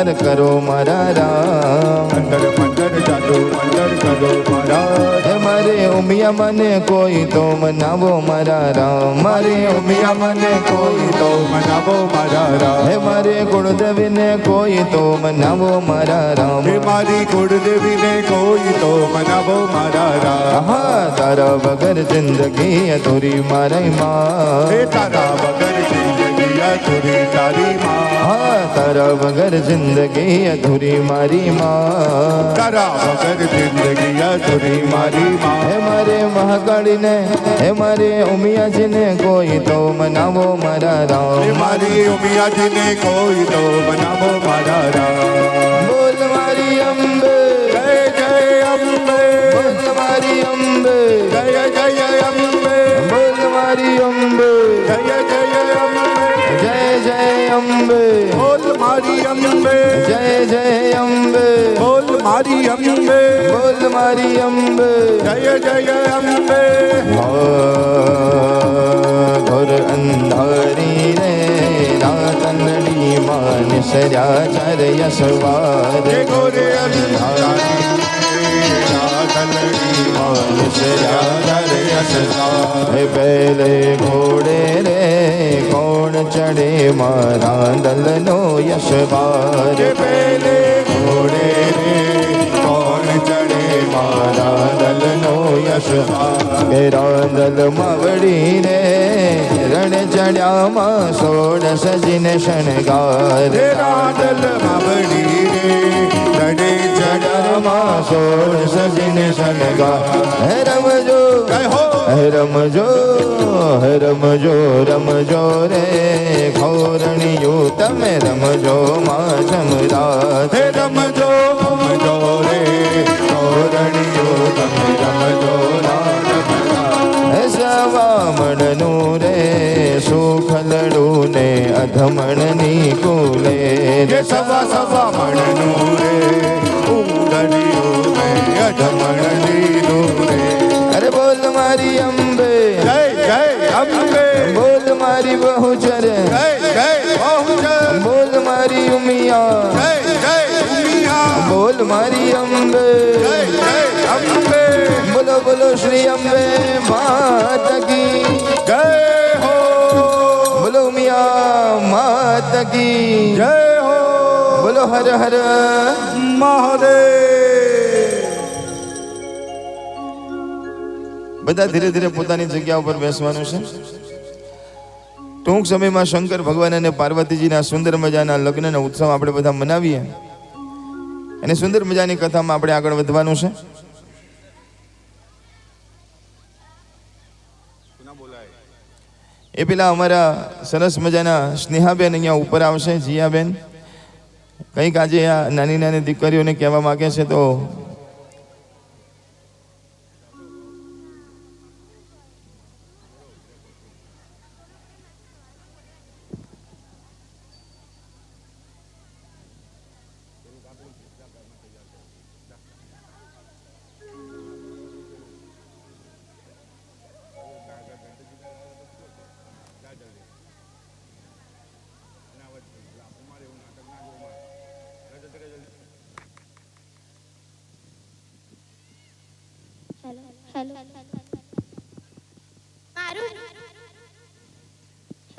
મંદર કરો મારા રામ, મંદર મંદર જાદુ મંદર કરો મારા. હે મારે ઉમિયા મને કોઈ તો મનાવો મારા રામ, મારે ઉમિયા મને કોઈ તો મનાવો મારા રામ. હે મારે કુળદેવીને કોઈ તો મનાવો મારા રામ, હે મારી કુળદેવીને કોઈ તો મનાવો મારા રામ. હા તારા વગર જિંદગી અધૂરી મારી માં, હે તારા વગર જિંદગી અધૂરી તારી માં. હા તારા વગર જિંદગી અધૂરી મારી માં, તારા વગર જિંદગી અધૂરી મારી માં. હે મારે મહાકાળીને હે મારે ઉમિયાજીને કોઈ તો મનાવો મારા રામ, હે મારી ઉમિયાજીને કોઈ તો મનાવો મારા રામ. બોલ મારી અંબે, જય જય અંબે, બોલ મારી અંબે, જય જય અંબે, બોલ મારી અંબે, જય જય અંબે, જય જય અંબે, બોલ મારી અંબે, જય જય અંબે, બોલ મારી અંબે, બોલ મારી અંબે, જય જય અંબે. ઘોર અંધારી રે રાતનડી માન સરાચર યશવાર, ગોરે અંધારી રાતનડી માન સરાચર યશવાર. હે પહેલે ઘોડે રે કોણ ચડે મારા દલનો યશવાર, પહેલે ઘોડે રે કોણ ચડે મારા દલનો યશવાર. હે રાંદલ માવડી રે રણ ચડ્યામાં સોળ સજીને શણગાર, હે રાંદલ માવડી રે રડે ચડામાં સોળ સજીને શણગાર. હે રમજો જય હો. હે રમજો, હે રમજો રમજો રે ખોરણીયું તમે રમજો માં જમરાત, હે રમજો રમજો રે કોરણીઓ તમે રમજો હે સવામણનું રે સુખલડું ને અધમણની કુલે, હે સવા સવા મણનું રે ઉંગડીઓ મે અધમણની રે. અરે બોલ મારી અંબે, જય જય અંબે, બોલ મારી બહુચર, જય જય બહુચર, બોલ મારી ઉમિયા, જય જય ઉમિયા, બોલ મારી અંબે, જય જય અંબે. બોલો બોલો શ્રી અંબે માત કી, જય હો. બોલો ઉમિયા માત કી, જય હો. બોલો હર હર મહાદેવ. બધા ધીરે ધીરે પોતાની જગ્યા ઉપર બેસવાનું છે. ટૂંક સમયમાં શંકર ભગવાન અને પાર્વતીજીના સુંદર મજાના લગ્નના ઉત્સવ આપણે બધા મનાવીએ અને સુંદર મજાની કથામાં આપણે આગળ વધવાનું છે. એ પેલા અમારા સરસ મજાના સ્નેહાબેન અહીંયા ઉપર આવશે. જીયાબેન કંઈક આજે આ નાની નાની દીકરીઓને કહેવા માગે છે તો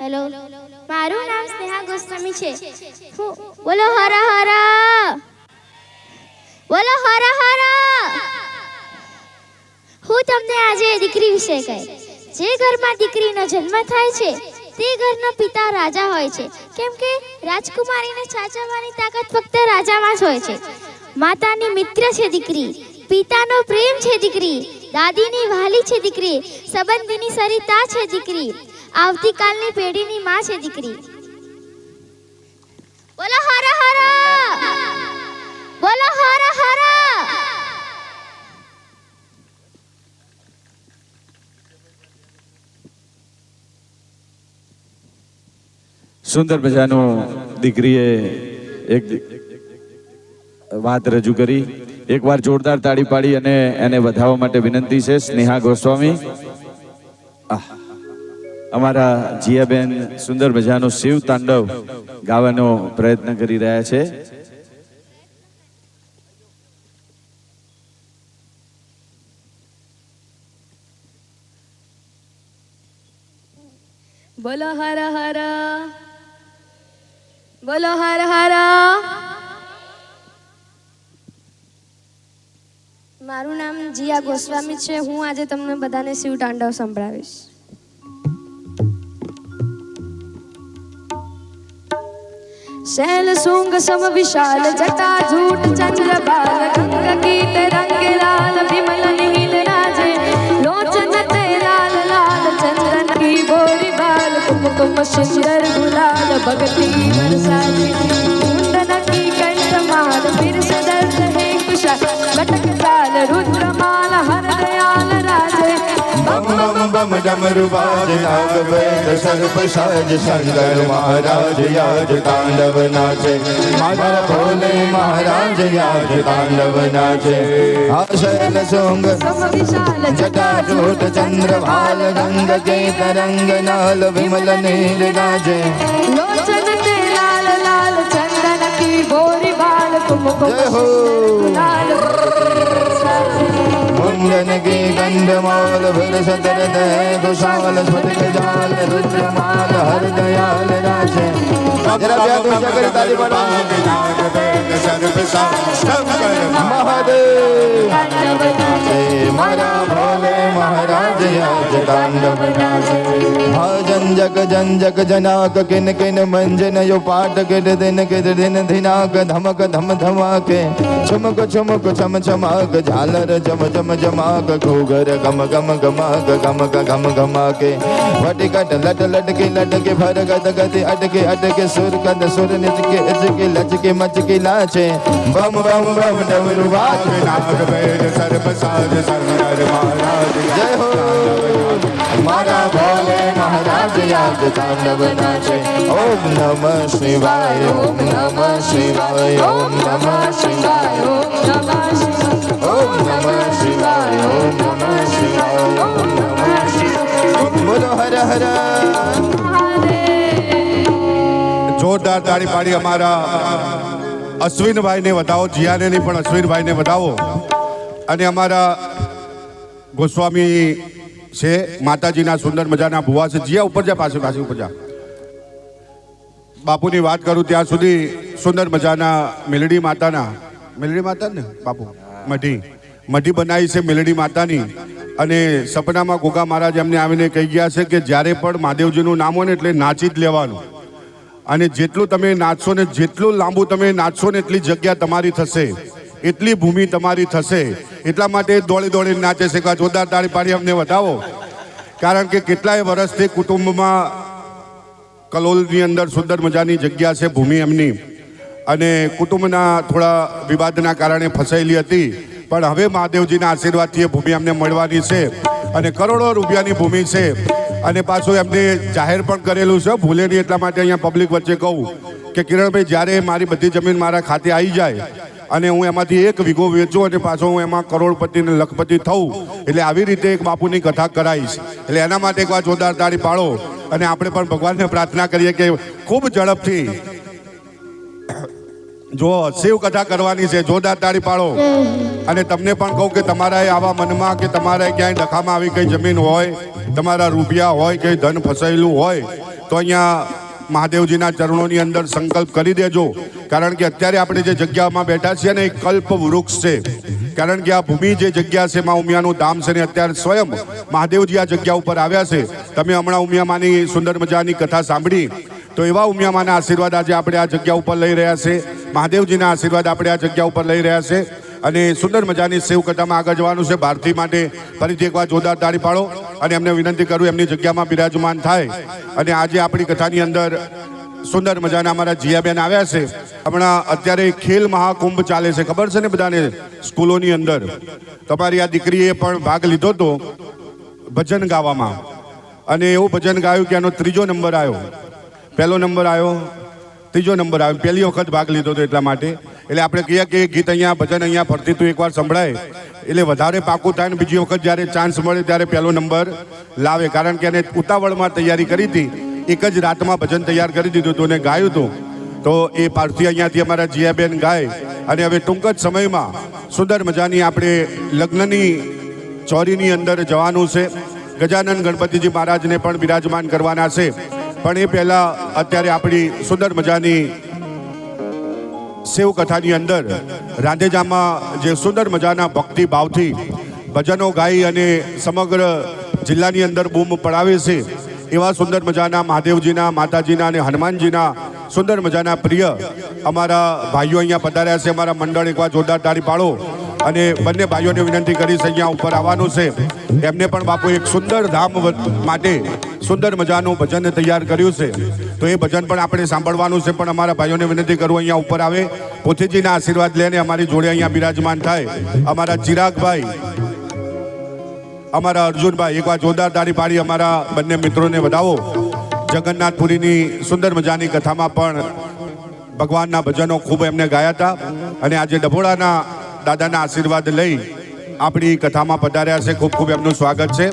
હેલો, મારું નામ સ્નેહા ગોસ્વામી છે. બોલો હર હર, બોલો હર હર. હું તમને આજે દીકરી વિશે કહીશ. જે ઘરમાં દીકરીનો જન્મ થાય છે તે ઘરનો પિતા રાજા હોય છે, કેમ કે રાજકુમારીને સાચવવાની તાકાત ફક્ત રાજામાં જ હોય છે. માતાની મિત્ર છે દીકરી, પિતાનો પ્રેમ છે દીકરી, દાદીની વાલી છે દીકરી, સંબંધીની સરિતા છે દીકરી, આવતીકાલની પેઢીની માં છે દીકરી. બોલો હર હર, બોલો હર હર. સુંદર મજાનું દીકરીએ એક વાત રજૂ કરી. એકવાર જોરદાર તાળી પાડી અને એને વધાવવા માટે વિનંતી છે. સ્નેહા ગોસ્વામી અમારા જીયાબેન સુંદર મજાનું શિવ તાંડવ ગાવાનો પ્રયત્ન કરી રહ્યા છે. બોલો હર હર, બોલો હર હર. મારું નામ જીયા ગોસ્વામી છે. હું આજે તમને બધાને શિવ તાંડવ સંભળાવીશ. शैल शृंग सम विशाल जटा झूट चंद्र बाल गंग गीत रंग लाल विमल नील राजे लोचन ते लाल लाल चंद्रन की बोरी बाल कुमकुम सुंदर गुलाल भगती बरसाती कुंडन की कंठ माल फिर सदर्थ है कुशल लटक साल रुद्र माल हर दयाल राजे बम बम बम डमरू बाज नाग वेद सर्प साज शंकर महाराज याज तांडव नाचे माधव भोले महाराज याज तांडव नाचे शैल शृंग जटाजूट चंद्र भाल गंग के तरंग नाल विमल नील राजे लोचन ते लाल लाल चंदन की बोरी बाल कुमकुम लाल मुंडन की गंधमाल भर सदरद है दुशाल स्फटिक जाल रुद्रमाल हर दयाल राजे जरा प्यार दूसरा करे ताली महादेव मारा भोले महाराज याज तांडव नाचे जन जग जनाक किन किन मंजन यो पाट के दिन धिनाक धमक धम धमाके छुमक छुमक छम छमाक झालर जम जम जमाक घूगर गम गम गमाक गमक घम घमाके वटिकट लट लटके लटके भर गद गति अटके अटके सुर कद सुर निचके इचके लचके मचके लाचे बम बम बम डमरू बाज नाग वेद सर्प साज शंकर महाराज जय हो मारा भोले महाराज याद तांडव नाचे ओम नमः शिवाय ओम नमः शिवाय ओम नमः शिवाय ओम नमः शिवाय ओम नमः शिवाय ओम नमः शिवाय ओम नमः शिवाय बोलो हर हर જોરદાર તાળી પાડી અમારા અશ્વિનભાઈને વધાવો, જીયાને નહીં પણ અશ્વિનભાઈને વધાવો. અને અમારા ગોસ્વામી છે, માતાજીના સુંદર મજાના ભુવા છે. જીયા ઉપર જા, પાછી ઉપર જા. બાપુની વાત કરું ત્યાં સુધી સુંદર મજાના મેલડી માતા ને બાપુ મઢી બનાવી છે મેલડી માતાની. અને સપનામાં ગોગા મહારાજ એમને આવીને કહી ગયા છે કે જ્યારે પણ મહાદેવજીનું નામ હોય ને એટલે નાચી જ લેવાનું. અને જેટલું તમે નાચશો ને જેટલું લાંબુ તમે નાચશો ને એટલી જગ્યા તમારી થશે, એટલી ભૂમિ તમારી થશે. એટલા માટે દોડી નાચે છે. જોરદાર તાળી પાડી અમને વધાવો. કારણ કે કેટલાય વર્ષથી કુટુંબમાં કલોલની અંદર સુંદર મજાની જગ્યા છે, ભૂમિ એમની, અને કુટુંબના થોડા વિવાદના કારણે ફસાયેલી હતી. પણ હવે મહાદેવજીના આશીર્વાદથી એ ભૂમિ અમને મળવાની છે અને કરોડો રૂપિયાની ભૂમિ છે. અને પાછું એમને જાહેર પણ કરેલું છે, ભૂલે નહીં. એટલા માટે અહીંયા પબ્લિક વચ્ચે કહું કે કિરણભાઈ, જ્યારે મારી બધી જમીન મારા ખાતે આવી જાય અને હું એમાંથી 1 વીઘો વેચું અને પાછો હું એમાં કરોડપતિ ને લખપતિ થઉં, એટલે આવી રીતે એક બાપુની કથા કરાવીશ. એટલે એના માટે એકવાર જોરદાર તાળી પાડો. અને આપણે પણ ભગવાનને પ્રાર્થના કરીએ કે ખૂબ ઝડપથી જો શિવ કથા કરવાની છે. જોરદાર તાળી પાડો. અને તમને પણ કહું કે તમારા આવા મનમાં કે તમારા ક્યાંય ડખામાં આવી કઈ જમીન હોય, તમારા રૂપિયા હોય કે ધન ફસાયેલું હોય, તો અહીંયા મહાદેવજીના ચરણોની અંદર સંકલ્પ કરી દેજો. કારણ કે અત્યારે આપણે જે જગ્યામાં બેઠા છીએ ને, એ કલ્પ વૃક્ષ છે. કારણ કે આ ભૂમિ જે જગ્યા છે, મા ઉમિયાનું ધામ છે, ને અત્યારે સ્વયં મહાદેવજી આ જગ્યા ઉપર આવ્યા છે. તમે હમણાં ઉમિયામાની સુંદર મજાની કથા સાંભળી, તો એવા ઉમિયામાના આશીર્વાદ આજે આપણે આ જગ્યા ઉપર લઈ રહ્યા છે. મહાદેવજીના આશીર્વાદ આપણે આ જગ્યા ઉપર લઈ રહ્યા છે. અને સુંદર મજાની શિવ કથામાં આગળ જવાનું છે. ભારતી માટે ફરીથી એકવાર જોરદાર તાળી પાડો. અને એમને વિનંતી કરું એમની જગ્યામાં બિરાજમાન થાય. અને આજે આપણી કથાની અંદર સુંદર મજાના અમારા જીયાબેન આવ્યા છે. હમણાં અત્યારે ખેલ મહાકુંભ ચાલે છે, ખબર છે ને બધાને, સ્કૂલોની અંદર. તમારી આ દીકરીએ પણ ભાગ લીધો હતો ભજન ગાવામાં, અને એવું ભજન ગાયું કે એનો 3જો નંબર આવ્યો. પહેલો નંબર આવ્યો, 3જો નંબર આવ્યો. પહેલી વખત ભાગ લીધો હતો એટલા માટે. એટલે આપણે કહીએ કે ગીત અહીંયા ભજન અહીંયા ફરતી તું એકવાર સંભળાય એટલે વધારે પાકું થાય. ને બીજી વખત જ્યારે ચાન્સ મળે ત્યારે પહેલો નંબર લાવે. કારણ કે એને ઉતાવળમાં તૈયારી કરી હતી, એક જ રાતમાં ભજન તૈયાર કરી દીધું હતું અને ગાયું હતું. તો એ પારથી અહીંયાથી અમારા જીયાબેન ગાય. અને હવે ટૂંક જ સમયમાં સુંદર મજાની આપણે લગ્નની ચોરીની અંદર જવાનું છે. ગજાનન ગણપતિજી મહારાજને પણ બિરાજમાન કરવાના છે. પણ એ પહેલા અત્યારે આપણી સુંદર મજાની શિવ કથાની અંદર રાંધેજામાં જે સુંદર મજાના ભક્તિ ભાવથી ભજનો ગાઈ અને સમગ્ર જિલ્લાની અંદર બૂમ પડાવે છે એવા સુંદર મજાના મહાદેવજીના, માતાજીના અને હનુમાનજીના સુંદર મજાના પ્રિય અમારા ભાઈઓ અહીંયા પધાર્યા છે. અમારા મંડળ એકવાર જોરદાર તાળી પાડો. અને બંને ભાઈઓને વિનંતી કરીશ અહીંયા ઉપર આવવાનું છે. એમને પણ બાપુ એક સુંદર ધામ માટે સુંદર મજાનું ભજન તૈયાર કર્યું છે. તો એ ભજન પણ આપણે સાંભળવાનું છે. પણ અમારા ભાઈઓને વિનંતી કરું અહીંયા ઉપર આવે, પોથીજીના આશીર્વાદ લઈને અમારી જોડે અહીંયા બિરાજમાન થાય. અમારા ચિરાગભાઈ, અમારા અર્જુનભાઈ, એકવાર જોરદાર તાળી પાડી અમારા બંને મિત્રોને વધાવો. જગન્નાથપુરીની સુંદર મજાની કથામાં પણ ભગવાનના ભજનો ખૂબ એમને ગાયા હતા. અને આજે ડભોળાના દાદાના આશીર્વાદ લઈ આપણી કથામાં પધાર્યા છે. ખૂબ ખૂબ એમનું સ્વાગત છે.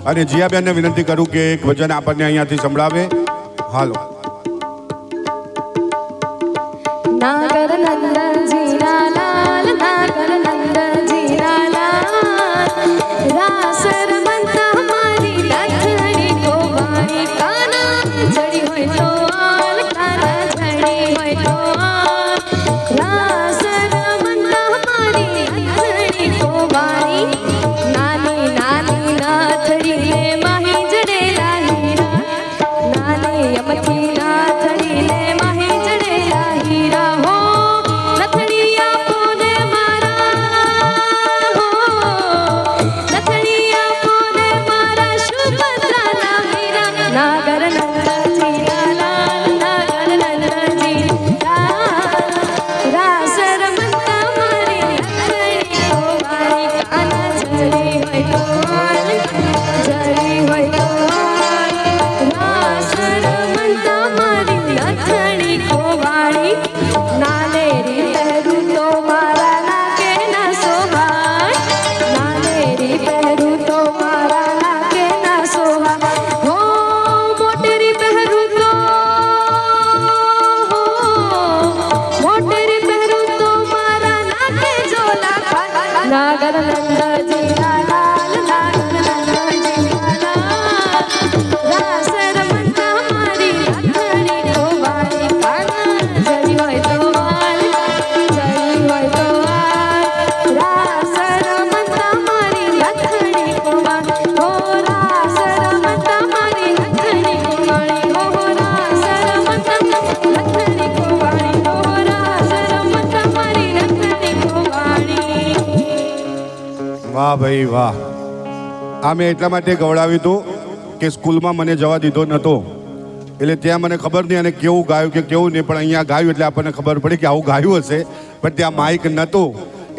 અને જીયાબેનને વિનંતી કરું કે એક ભજન આપણને અહીંયાથી સંભળાવે. હાલો. નાગર નંદનજીના લાલ, નાગર નંદનજીના લાલ, રાસ રમતા મારી લથડી ગોવાળી, કાના જડી હોય તો આલ, કાના જડી હોય તો આલ, રાસ રમતા મારી લથડી ગોવાળી, નાની નાની નાથડી ને માહી જડેલા હીરા, નાની અમથી નાથડી ને માહી જડેલા હીરા, હો નથડી આપો ને મારા, હો નથડી આપો ને મારા સુભદ્રાના હીરા, નાગર નંદનજીના લાલ, નાગર નંદનજીના લાલ, રાસ રમતા મારી લથડી ગોવાળી, કાના જડી હોય તો આલ, જડી હોય તો આલ, રાસ રમતા મારી લથડી ગોવાળી, નાનેરી પહેરું તો મારા નાકે ના શોભાય, નાનેરી પહેરું તો મારા નાકે ના શોભાય, હો મોટેરી પહેરું તો, મોટેરી પહેરું તો મારા નાકે ઝોલા ખાય, નાગર નંદનજીના લાલ, નાગર નંદનજીના લાલ, રાસ રમતા મારી લથડી ગોવાળી, કાના જડી હોય તો આલ, જડી હોય તો આલ, રાસ રમતા મારી લથડી ગોવાળી, હો રાસ રમતા મારી લથડી ગોવાળી, હો રાસ રમતા લથડી ગોવાળી, હો રાસ રમતા મારી લથડી ગોવાળી. વાહ ભાઈ વાહ. આ મેં એટલા માટે ગવડાવ્યું હતું કે સ્કૂલમાં મને જવા દીધો નહોતો, એટલે ત્યાં મને ખબર નહીં અને કેવું ગાયું કે કેવું નહીં, પણ અહીંયા ગાયું એટલે આપણને ખબર પડી કે આવું ગાયું હશે. પણ ત્યાં માઇક નહોતું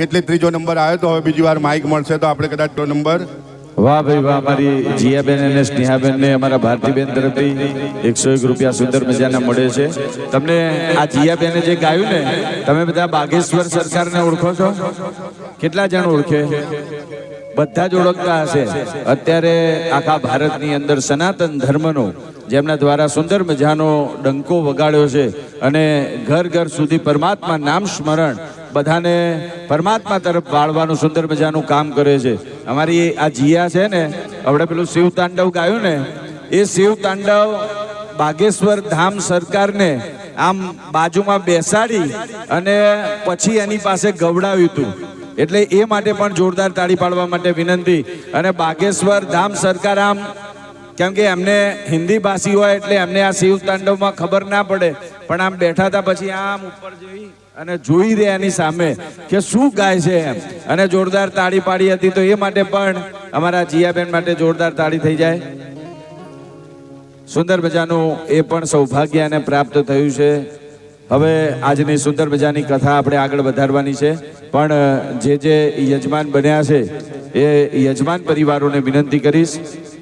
એટલે ત્રીજો નંબર આવ્યો. તો હવે બીજી વાર માઇક મળશે તો આપણે કદાચ તો નંબર. વાહ ભાઈ વાહ. અમારી જીયાબેન અને સ્નેહાબેન ને અમારા ભારતીબેન તરફથી 101 રૂપિયા સુંદર મજાના મળે છે. તમને આ જીયાબેને જે ગાયું ને, તમે બધા બાગેશ્વર સરકારને ઓળખો છો? કેટલા જણ ઓળખે? બધા જ ઓળખતા હશે. અત્યારે આખા ભારતની અંદર સનાતન ધર્મનો જેમના દ્વારા સુંદર મજાનો ડંકો વગાડ્યો છે અને ઘર ઘર સુધી પરમાત્મા નામ સ્મરણ બધાને પરમાત્મા તરફ વાળવાનું સુંદર મજાનું કામ કરે છે. અમારી આ જીયા છે ને, આપણે પેલું શિવ તાંડવ ગાયું ને, એ શિવ તાંડવ બાગેશ્વર ધામ સરકારને આમ બાજુમાં બેસાડી અને પછી એની પાસે ગવડાવ્યું હતું. એટલે એ માટે પણ જોરદાર તાળી પાડવા માટે વિનંતી. અને બાગેશ્વર ધામ સરકાર આમ, કેમ કે એમને હિન્દી ભાષી હોય એટલે એમને આ શિવ તાંડવમાં ખબર ના પડે, પણ આમ બેઠા હતા પછી આમ ઉપર જોઈ અને જોઈ રહ્યા એની સામે કે શું ગાય છે એમ, અને જોરદાર તાળી પાડી હતી. તો એ માટે પણ અમારા જીયાબેન માટે જોરદાર તાળી થઈ જાય. સુંદર મજાનું એ પણ સૌભાગ્ય એને પ્રાપ્ત થયું છે. હવે આજની સુંદર મજાની કથા આપણે આગળ વધારવાની છે, પણ જે યજમાન બન્યા છે એ યજમાન પરિવારોને વિનંતી કરીશ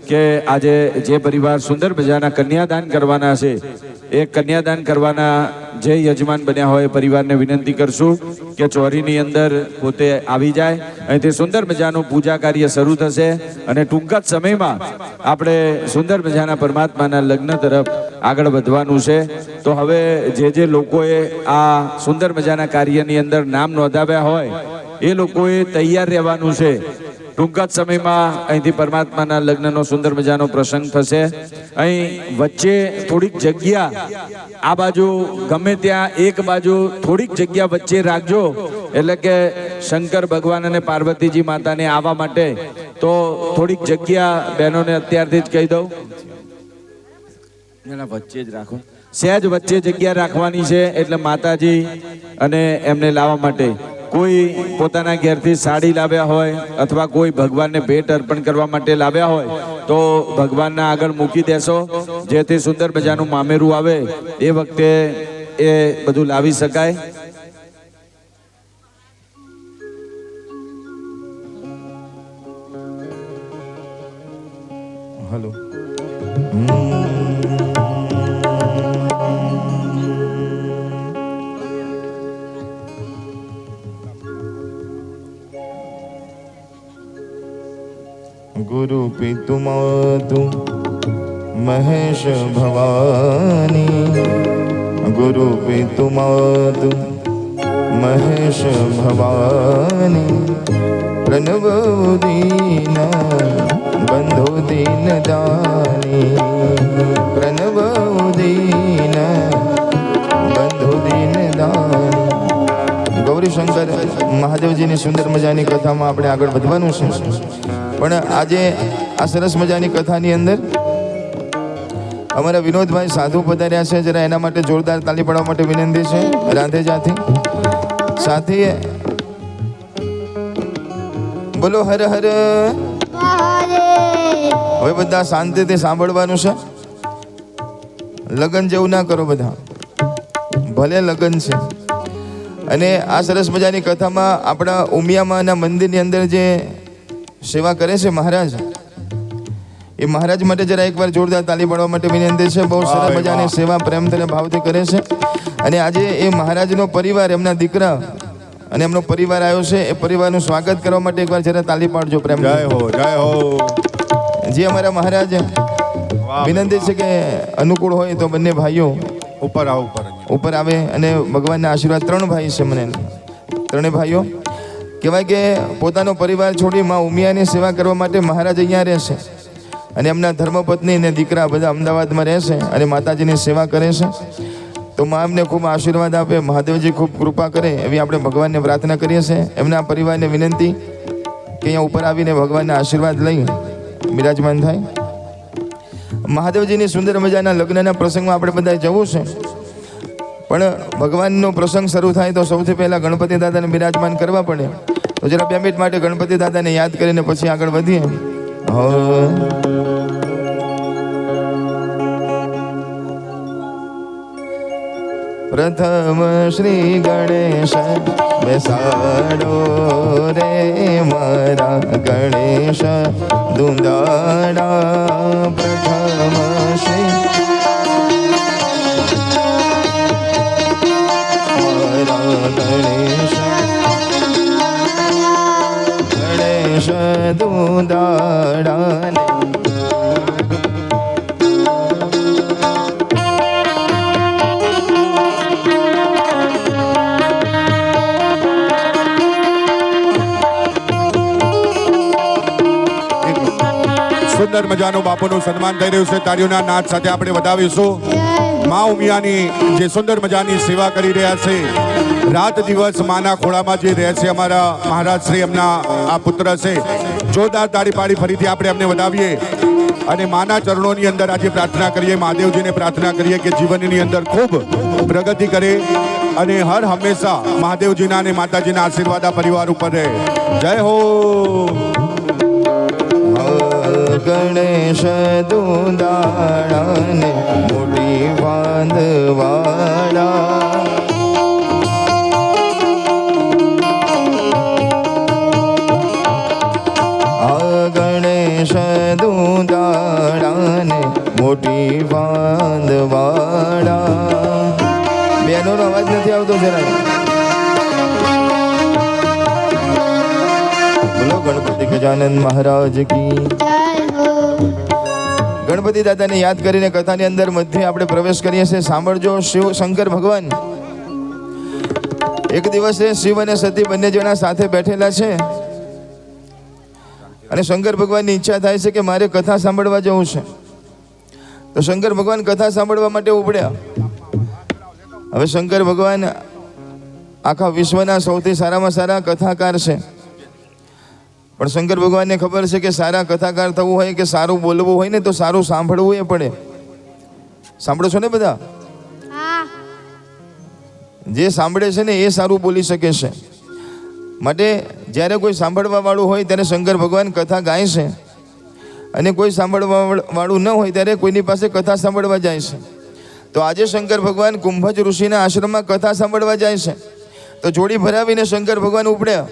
કે આજે જે પરિવાર સુંદર મજાના કન્યાદાન કરવાના છે, એ કન્યાદાન કરવાના જે યજમાન બન્યા હોય પરિવારને વિનંતી કરશું કે ચોરીની અંદર પોતે આવી જાય. અહીંથી સુંદર મજાનું પૂજા કાર્ય શરૂ થશે અને ટૂંક જ સમયમાં આપણે સુંદર મજાના પરમાત્માના લગ્ન તરફ આગળ વધવાનું છે. તો હવે જે લોકોએ આ સુંદર મજાના કાર્યની અંદર નામ નોંધાવ્યા હોય એ લોકોએ તૈયાર રહેવાનું છે. ટૂંક જ સમયમાં અહીંથી પરમાત્માના લગ્નનો સુંદર મજાનો પ્રસંગ થશે. અહીં વચ્ચે થોડીક જગ્યા આ બાજુ ગમે ત્યાં એક બાજુ થોડીક જગ્યા વચ્ચે રાખજો, એટલે કે શંકર ભગવાન અને પાર્વતીજી માતાને આવવા માટે. તો થોડીક જગ્યા બહેનોને અત્યારથી જ કહી દઉં, એના વચ્ચે જ રાખો, સહેજ વચ્ચે જગ્યા રાખવાની છે, એટલે માતાજી અને એમને લાવવા માટે કોઈ પોતાના ઘેરથી સાડી લાવ્યા હોય અથવા કોઈ ભગવાનને ભેટ અર્પણ કરવા માટે લાવ્યા હોય તો ભગવાનના આગળ મૂકી દેશો, જેથી સુંદર મજાનું મામેરું આવે એ વખતે એ બધું લાવી શકાય. હલો. गुरु पितु मातु महेश भवानी, गुरु पितु मातु महेश भवानी, प्रणव दीन बंधु दीन दानी, प्रणव दीन बंधु दीन दानी. ગૌરી શંકર મહાદેવજીની સુંદર મજાની કથામાં આપણે આગળ વધવાનું છે. પણ આજે આ સરસ મજાની કથાની અંદર અમારા વિનોદભાઈ સાધુ પધાર્યા છે, જરા એના માટે જોરદાર તાલી પાડવા માટે વિનંતી છે રાંધેજાથી. સાથે બોલો હર હર. હવે બધા શાંતિથી સાંભળવાનું છે, લગ્ન જેવું ના કરો બધા, ભલે લગ્ન છે. અને આ સરસ મજાની કથામાં આપણા ઉમિયામાના મંદિરની અંદર જે સેવા કરે છે મહારાજ, એ મહારાજ માટે જરા એકવાર જોરદાર તાલી પાડવા માટે વિનંતી છે. બહુ સરસ મજાની સેવા પ્રેમથી અને ભાવથી કરે છે. અને આજે એ મહારાજનો પરિવાર, એમના દીકરા અને એમનો પરિવાર આવ્યો છે, એ પરિવારનું સ્વાગત કરવા માટે એકવાર જરા તાલી પાડજો પ્રેમ. જય હો, જય હો. જે અમારા મહારાજ વિનંતી છે કે અનુકૂળ હોય તો બંને ભાઈઓ ઉપર આવો, ઉપર આવે અને ભગવાનના આશીર્વાદ. 3 ભાઈ છે મને, 3 ભાઈઓ કહેવાય કે પોતાનો પરિવાર છોડી માં ઉમિયાની સેવા કરવા માટે મહારાજ અહીંયા રહેશે. અને એમના ધર્મપત્ની અને દીકરા બધા અમદાવાદમાં રહેશે અને માતાજીની સેવા કરે છે. તો મા એમને ખૂબ આશીર્વાદ આપે, મહાદેવજી ખૂબ કૃપા કરે એવી આપણે ભગવાનને પ્રાર્થના કરીએ છીએ. એમના પરિવારને વિનંતી કે અહીંયા ઉપર આવીને ભગવાનના આશીર્વાદ લઈ બિરાજમાન થાય. મહાદેવજીની સુંદર મજાના લગ્નના પ્રસંગમાં આપણે બધા જવું છે. પણ ભગવાનનો પ્રસંગ શરૂ થાય તો સૌથી પહેલા ગણપતિ દાદાને બિરાજમાન કરવા પડે. તો જરા 2 મિનિટ માટે ગણપતિ દાદાને યાદ કરીને પછી આગળ વધીએ. પ્રથમ શ્રી ગણેશ બેસાડો રે મારા ગણેશ દુંદાડા. પ્રથમ શ્રી ગણેશ ગણેશ દુંદાડા. સુંદર મજાનું બાપુનું સન્માન થઈ રહ્યું છે. તાળીઓના નાદ સાથે આપણે વધાવીશું. મા ઉમિયાની જે સુંદર મજાની સેવા કરી રહ્યા છે, રાત દિવસ માના ખોળામાં જે રહે છે અમારા મહારાજ શ્રી, એમના આ પુત્ર છે. જોરદાર તાળી પાડી ફરીથી આપણે એમને વધાવીએ અને માના ચરણોની અંદર આજે પ્રાર્થના કરીએ, મહાદેવજીને પ્રાર્થના કરીએ કે જીવનની અંદર ખૂબ પ્રગતિ કરે અને હર હંમેશા મહાદેવજીના અને માતાજીના આશીર્વાદ આ પરિવાર ઉપર રહે. જય હો. ગણેશ દુંદાળાને મોટી બાંધવાળા. આ ગણેશ દુંદાળાને મોટી બાંધવાળા. બેનોનો અવાજ નથી આવતો જરા. બોલો ગણપતિ ગજાનંદ મહારાજ કી. ગણપતિ દાદાને યાદ કરીને કથાની અંદર મધ્ય આપણે પ્રવેશ કરીએ છીએ. સાંભળજો. શિવ શંકર ભગવાન એક દિવસે શિવ અને સતી બંને જણા સાથે બેઠેલા છે અને શંકર ભગવાનની ઈચ્છા થાય છે કે મારે કથા સાંભળવા જવું છે. તો શંકર ભગવાન કથા સાંભળવા માટે ઉપડ્યા. હવે શંકર ભગવાન આખા વિશ્વના સૌથી સારામાં સારા કથાકાર છે. પણ શંકર ભગવાનને ખબર છે કે સારા કથાકાર થવું હોય કે સારું બોલવું હોય ને તો સારું સાંભળવું એ પડે. સાંભળો છો ને બધા? હા. જે સાંભળે છે ને એ સારું બોલી શકે છે. માટે જ્યારે કોઈ સાંભળવા વાળું હોય ત્યારે શંકર ભગવાન કથા ગાય છે, અને કોઈ સાંભળવા વાળું ન હોય ત્યારે કોઈની પાસે કથા સાંભળવા જાય છે. તો આજે શંકર ભગવાન કુંભજ ઋષિના આશ્રમમાં કથા સાંભળવા જાય છે. તો જોડી ભરાવીને શંકર ભગવાન ઉપડ્યા.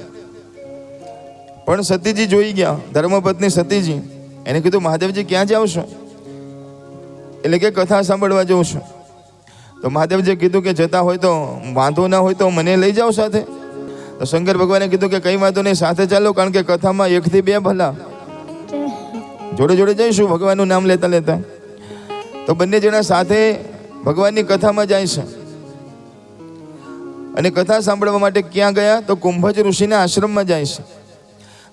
પણ સતીજી જોઈ ગયા, ધર્મપત્ની સતીજી. એને કીધું મહાદેવજી ક્યાં જાવ છો? એટલે કે કથા સાંભળવા જઉં છું. તો મહાદેવજીએ કીધું કે જતા હોય તો વાંધો ના હોય તો મને લઈ જાઓ સાથે. તો શંકર ભગવાને કીધું કે કઈ વાંધો નહીં, સાથે ચાલો, કારણ કે કથામાં 1 થી 2 ભલા. જોડે જોડે જઈશું ભગવાનનું નામ લેતા લેતા. તો બંને જણા સાથે ભગવાનની કથામાં જાય છે. અને કથા સાંભળવા માટે ક્યાં ગયા? તો કુંભજ ઋષિના આશ્રમમાં જાય છે.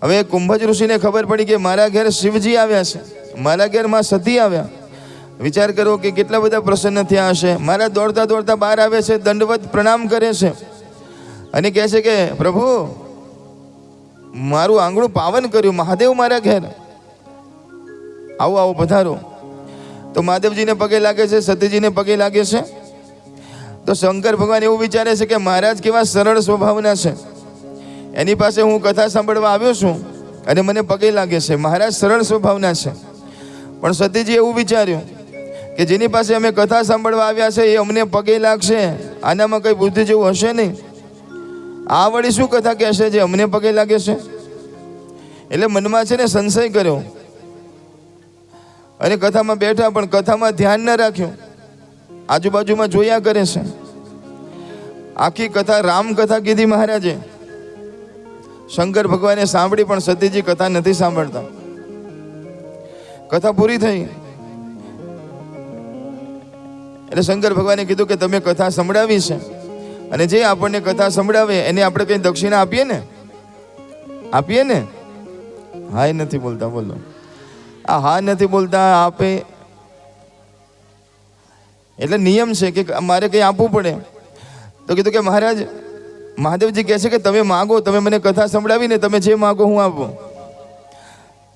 હવે કુંભજ ઋષિને ખબર પડી કે મારા ઘેર શિવજી આવ્યા છે, મારા ઘેર માં સતી આવ્યા. વિચાર કરો કે કેટલા બધા પ્રસન્ન થયા હશે. મારા દોડતા દોડતા બહાર આવે છે, દંડવત પ્રણામ કરે છે અને કહે છે કે પ્રભુ મારું આંગણું પાવન કર્યું, મહાદેવ મારા ઘેર આવો આવો પધારો. તો મહાદેવજીને પગે લાગે છે, સતીજીને પગે લાગે છે. તો શંકર ભગવાન એવું વિચારે છે કે મહારાજ કેવા સરળ સ્વભાવના છે, એની પાસે હું કથા સાંભળવા આવ્યો છું અને મને પગે લાગે છે. મહારાજ સરળ સ્વભાવના છે. પણ સતીજી એવું વિચાર્યું કે જેની પાસે અમે કથા સાંભળવા આવ્યા છે એ અમને પગે લાગશે, આનામાં કઈ બુદ્ધિ જેવું હશે નહીં. આ વળી શું કથા કહેશે જે અમને પગે લાગે છે? એટલે મનમાં છે ને સંશય કર્યો અને કથામાં બેઠા, પણ કથામાં ધ્યાન ન રાખ્યું, આજુબાજુમાં જોયા કરે છે. આખી કથા રામ કથા કીધી મહારાજે. શંકર ભગવાને સાંભળી, પણ સતીજી કથા નથી સાંભળતા. કથા પૂરી થઈ એટલે શંકર ભગવાને કીધું કે તમે કથા સંભળાવી છે, અને જે આપણને કથા સંભળાવે એને આપણે કઈ દક્ષિણા આપીએ ને? આપીએ ને? હા એ નથી બોલતા, બોલો. આ હા નથી બોલતા, આપે એટલે નિયમ છે કે મારે કંઈ આપવું પડે. તો કીધું કે મહારાજ, મહાદેવજી કહે છે કે તમે માગો, તમે મને કથા સંભળાવીને તમે જે માગો હું આપું.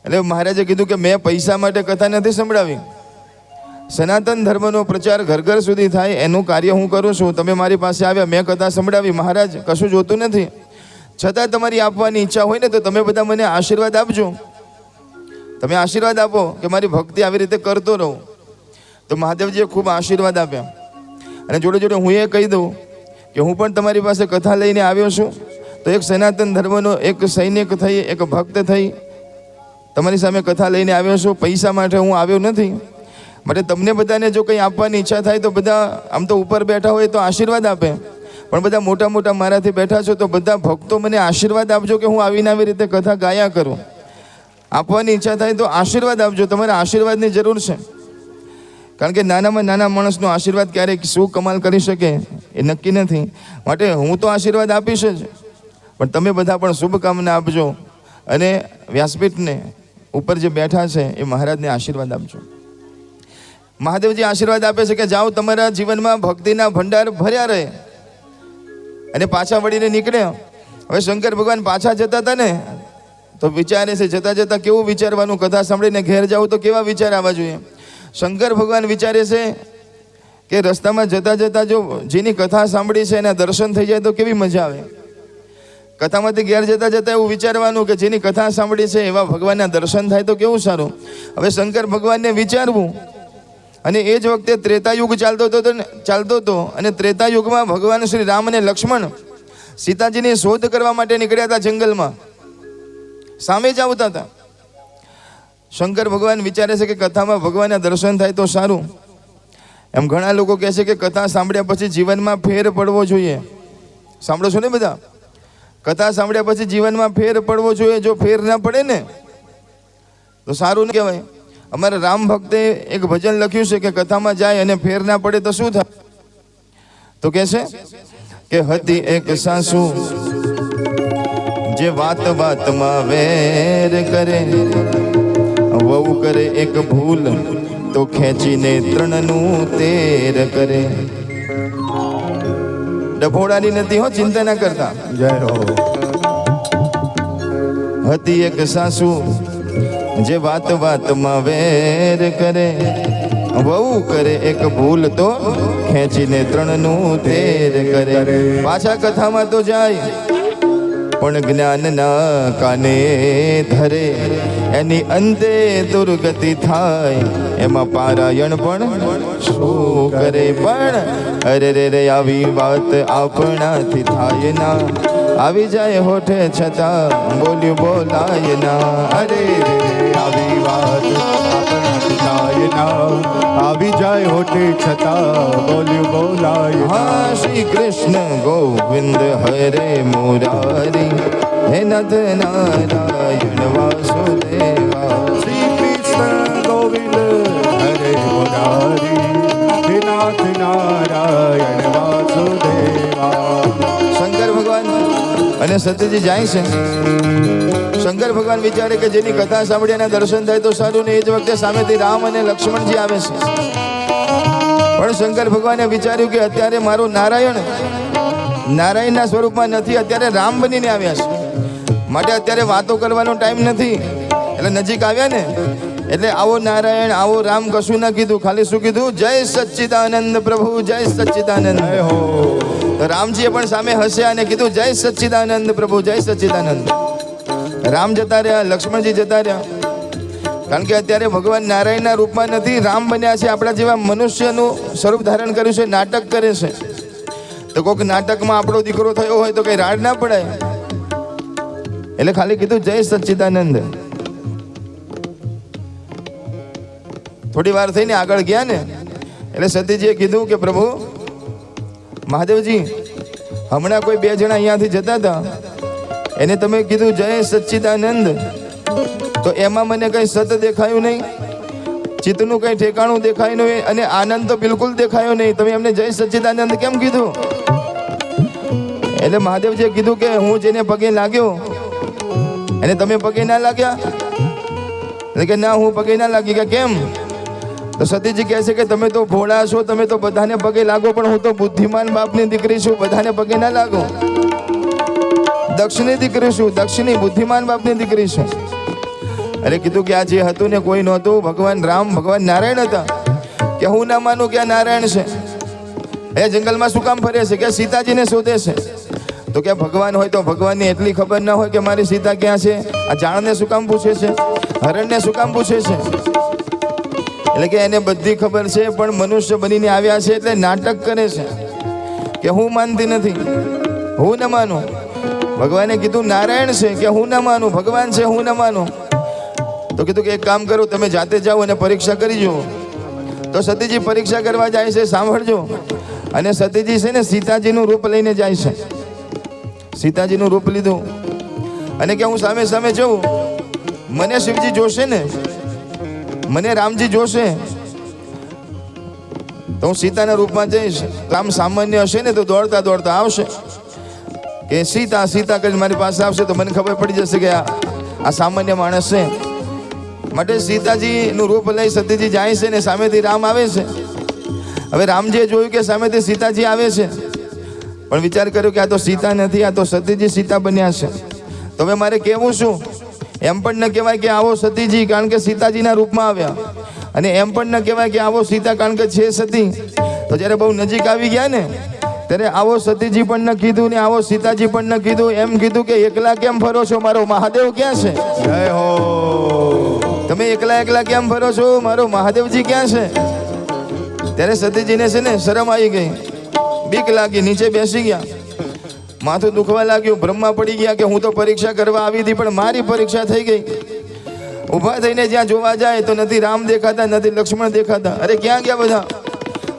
એટલે મહારાજે કીધું કે મેં પૈસા માટે કથા નથી સંભળાવી. સનાતન ધર્મનો પ્રચાર ઘર ઘર સુધી થાય એનું કાર્ય હું કરું છું. તમે મારી પાસે આવ્યા, મેં કથા સંભળાવી, મહારાજ કશું જોતું નથી. છતાં તમારી આપવાની ઈચ્છા હોય ને તો તમે બધા મને આશીર્વાદ આપજો. તમે આશીર્વાદ આપો કે મારી ભક્તિ આવી રીતે કરતો રહું. તો મહાદેવજીએ ખૂબ આશીર્વાદ આપ્યા. અને જોડે જોડે હું એ કહી દઉં કે હું પણ તમારી પાસે કથા લઈને આવ્યો છું. તો એક સનાતન ધર્મનો એક સૈનિક થઈ, એક ભક્ત થઈ તમારી સામે કથા લઈને આવ્યો છું. પૈસા માટે હું આવ્યો નથી. માટે તમને બધાને જો કંઈ આપવાની ઈચ્છા થાય તો બધા આમ તો ઉપર બેઠા હોય તો આશીર્વાદ આપે, પણ બધા મોટા મોટા મારાથી બેઠા છો તો બધા ભક્તો મને આશીર્વાદ આપજો કે હું આવીને આવી રીતે કથા ગાયા કરું. આપવાની ઈચ્છા થાય તો આશીર્વાદ આપજો. તમારે આશીર્વાદની જરૂર છે, કારણ કે નાનામાં નાના માણસનો આશીર્વાદ ક્યારેક શું કમાલ કરી શકે એ નક્કી નથી. માટે હું તો આશીર્વાદ આપીશ જ, પણ તમે બધા પણ શુભકામના આપજો. અને વ્યાસપીઠને ઉપર જે બેઠા છે એ મહારાજને આશીર્વાદ આપજો. મહાદેવજી આશીર્વાદ આપે છે કે જાઓ, તમારા જીવનમાં ભક્તિના ભંડાર ભર્યા રહે. અને પાછા વળીને નીકળ્યા. હવે શંકર ભગવાન પાછા જતા હતા ને તો વિચારે છે, જતા જતા કેવું વિચારવાનું, કથા સાંભળીને ઘેર જાવ તો કેવા વિચાર આવવા જોઈએ. શંકર ભગવાન વિચારે છે કે રસ્તામાં જતા જતા જો જેની કથા સાંભળી છે એના દર્શન થઈ જાય તો કેવી મજા આવે. કથામાંથી ઘેર જતા જતા એવું વિચારવાનું કે જેની કથા સાંભળી છે એવા ભગવાનના દર્શન થાય તો કેવું સારું. હવે શંકર ભગવાનને વિચારવું. અને એ જ વખતે ત્રેતાયુગ ચાલતો હતો અને ત્રેતાયુગમાં ભગવાન શ્રી રામ અને લક્ષ્મણ સીતાજીની શોધ કરવા માટે નીકળ્યા હતા જંગલમાં. સામે જ આવતા હતા. શંકર ભગવાન વિચારે છે કે કથામાં ભગવાનના દર્શન થાય તો સારું. એમ ઘણા લોકો કહે છે કે કથા સાંભળ્યા પછી જીવનમાં ફેર પડવો જોઈએ. સાંભળો છો ને બધા? કથા સાંભળ્યા પછી જીવનમાં ફેર પડવો જોઈએ. જો ફેર ના પડે ને તો સારું ન કહેવાય. અમારા રામ ભક્તે એક ભજન લખ્યું છે કે કથામાં જાય અને ફેર ના પડે તો શું થાય? તો કહે છે કે હતી એક સાસુ જે વાત વાતમાં વેર કરે, વહુ કરે એક ભૂલ તો ખેંચીને ત્રણનું તેર કરે. ડભોડાની નથી હો, ચિંતા ના કરતા. જય હો. હતી એક સાસુ જે વાત વાતમાં વેર કરે, વહુ કરે એક ભૂલ તો ખેંચીને ત્રણનું તેર કરે. પાછા કથામાં તો જાય પણ જ્ઞાનના કાને ધરે, એની અંતે દુર્ગતિ થાય. એમાં પારાયણ પણ શું કરે? પણ અરે રે રે આવી વાત આપણાથી થાય ના, આવી જાય હોઠે છતાં બોલ્યું બોલાય ના. અરે રે આવી વાત આપણાથી થાય ના, આવી જાય હોઠે છતાં બોલ્યું બોલાય. હા શ્રી કૃષ્ણ ગોવિંદ હરે મુરારી, હે નાથ નારાયણ વાસુદેવા. શ્રી કૃષ્ણ ગોવિંદ હરે મુરારી, હે નાથ નારાયણ વાસુદેવા. શંકર ભગવાન અને સત્યજી જાય છે. શંકર ભગવાન વિચારે કે જેની કથા સાંભળી એના દર્શન થાય તો સારું ને. એ જ વખતે સામેથી રામ અને લક્ષ્મણજી આવે છે. પણ શંકર ભગવાને વિચાર્યું કે અત્યારે મારું નારાયણ નારાયણના સ્વરૂપમાં નથી, અત્યારે રામ બનીને આવ્યા છે. માટે અત્યારે વાતો કરવાનો ટાઈમ નથી. એટલે નજીક આવ્યા ને એટલે આવો નારાયણ આવો રામ કશું ના કીધું, ખાલી શું કીધું? જય સચ્ચિદાનંદ પ્રભુ, જય સચ્ચિદાનંદ. જય હો. તો રામજીએ પણ સામે હસ્યા અને કીધું જય સચ્ચિદાનંદ પ્રભુ, જય સચ્ચિદાનંદ. રામ જતા રહ્યા, લક્ષ્મણજી જતા રહ્યા. કારણ કે અત્યારે ભગવાન નારાયણના રૂપમાં નથી, રામ બન્યા છે. આપણા જેવા મનુષ્યનું સ્વરૂપ ધારણ કર્યું છે, નાટક કરે છે. તો કોઈક નાટકમાં આપણો દીકરો થયો હોય તો કઈ રાડ ના પડાય. એટલે ખાલી કીધું જય સચ્ચિદાનંદ. થોડી વાર થઈને આગળ ગયા ને એટલે સતીજીએ કીધું કે પ્રભુ મહાદેવજી, હમણાં કોઈ બે જણા અહીંયાથી જતા હતા, એને તમે કીધું જય સચ્ચિદાનંદ, તો એમાં મને કઈ સત દેખાયું નહીં, ચિત્તનું કઈ ઠેકાણું દેખાયું નહીં, અને આનંદ તો બિલકુલ દેખાયો નહીં. તમે એમને જય સચ્ચિદાનંદ કેમ કીધું? એટલે મહાદેવજીએ કીધું કે હું જેને પગે લાગ્યો એને તમે પગે ના લાગ્યા? એટલે કે ના, હું પગે ના લાગી. કે કેમ? તો સતીજી કહે છે કે તમે તો ભોળા છો, તમે તો બધાને પગે લાગો, પણ હું તો બુદ્ધિમાન બાપની દીકરી છું, બધાને પગે ના લાગો. દક્ષની દીકરી છું, દક્ષની બુદ્ધિમાન બાપની દીકરી છું. અરે કીધું કે આ જે હતું ને કોઈ નહોતું, ભગવાન રામ ભગવાન નારાયણ હતા. કે હું ના માનું કે આ નારાયણ છે? એ જંગલમાં શું કામ ફરે છે? કે સીતાજીને શોધે છે. તો કે ભગવાન હોય તો ભગવાનની એટલી ખબર ના હોય કે મારી સીતા ક્યાં છે? આ ઝાડને શું કામ પૂછે છે? હરણને શું કામ પૂછે છે? એટલે કે એને બધી ખબર છે, પણ મનુષ્ય બનીને આવ્યા છે એટલે નાટક કરે છે કે હું માનતી નથી, હું ન માનું. ભગવાને કીધું નારાયણ છે, કે હું ન માનું. ભગવાન છે, હું ન માનું. તો કીધું કે એક કામ કરો, તમે જાતે જાઓ અને પરીક્ષા કરી જુઓ. તો સતીજી પરીક્ષા કરવા જાય છે. સાંભળજો. અને સતીજી છે ને સીતાજીનું રૂપ લઈને જાય છે. સીતાજીનું રૂપ લીધું અને કે હું સામે સામે જઉં, મને શિવજી જોશે ને, મને રામજી જોશે, તો હું સીતાના રૂપમાં જઈશ. રામ સામાન્ય હશે ને તો દોડતા દોડતા આવશે, કે સીતા સીતા કરીને મારી પાસે આવશે તો મને ખબર પડી જશે કે આ સામાન્ય માણસ છે. માટે સીતાજીનું રૂપ લઈ સતીજી જાય છે ને સામેથી રામ આવે છે. હવે રામજીએ જોયું કે સામેથી સીતાજી આવે છે, પણ વિચાર કર્યો કે આ તો સીતા નથી, આ તો સતીજી સીતા બન્યા છે. તો હવે મારે કહેવું શું? એમ પણ ન કહેવાય કે આવો સતીજી, કારણ કે સીતાજીના રૂપમાં આવ્યા, અને એમ પણ ન કહેવાય કે આવો સીતા, કારણ કે છે સતી. તો જ્યારે બહુ નજીક આવી ગયા ને ત્યારે આવો સતીજી પણ ન કીધું ને આવો સીતાજી પણ ન કીધું. એમ કીધું કે એકલા કેમ ફરો છો? મારો મહાદેવ ક્યાં છે? જય હો. તમે એકલા એકલા કેમ ફરો છો? મારો મહાદેવજી ક્યાં છે? ત્યારે સતીજીને છે ને શરમ આવી ગઈ, બીક લાગી, નીચે બેસી ગયા. માથું દુખવા લાગ્યું, બ્રહ્મા પડી ગયા કે હું તો પરીક્ષા કરવા આવી હતી પણ મારી પરીક્ષા થઈ ગઈ. ઊભા થઈને જ્યાં જોવા જાય તો નથી રામ દેખાતા, નથી લક્ષ્મણ દેખાતા. અરે ક્યાં ગયા બધા?